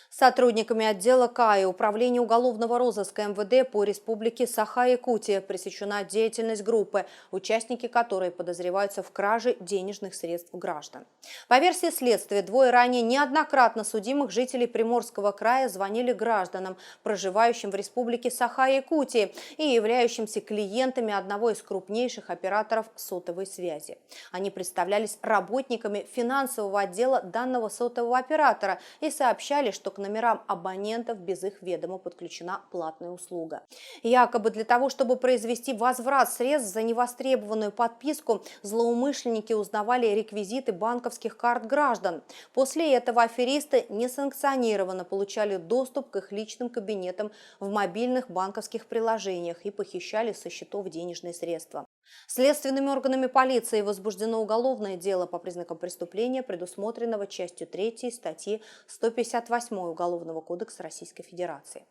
Сотрудниками отдела К и Управления уголовного розыска МВД по республике Саха-Якутия пресечена деятельность группы, участники которой подозреваются в краже денежных средств граждан. По версии следствия, двое ранее неоднократно судимых жителей Приморского края звонили гражданам, проживающим в республике Саха-Якутии и являющимся клиентами одного из крупнейших операторов сотовой связи. Они представлялись работниками финансового отдела данного сотового оператора и сообщали, что к номерам абонентов без их ведома подключена платная услуга. Якобы для того, чтобы произвести возврат средств за невостребованную подписку, злоумышленники узнавали реквизиты банковских карт граждан. После этого аферисты несанкционированно получали доступ к их личным кабинетам в мобильных банковских приложениях и похищали со счетов денежные средства. Следственными органами полиции возбуждено уголовное дело по признакам преступления, предусмотренного частью 3 статьи 158 Уголовного кодекса Российской Федерации.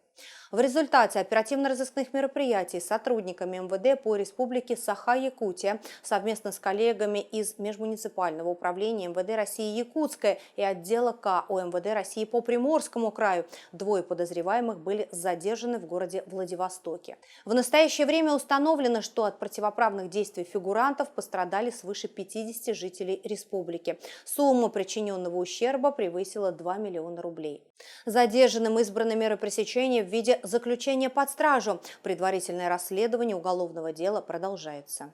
В результате оперативно-розыскных мероприятий сотрудниками МВД по республике Саха-Якутия совместно с коллегами из Межмуниципального управления МВД России Якутское и отдела К УМВД России по Приморскому краю двое подозреваемых были задержаны в городе Владивостоке. В настоящее время установлено, что от противоправных действий фигурантов пострадали свыше 50 жителей республики. Сумма причиненного ущерба превысила 2 миллиона рублей. Задержанным избраны меры пресечения в виде заключения под стражу. Предварительное расследование уголовного дела продолжается.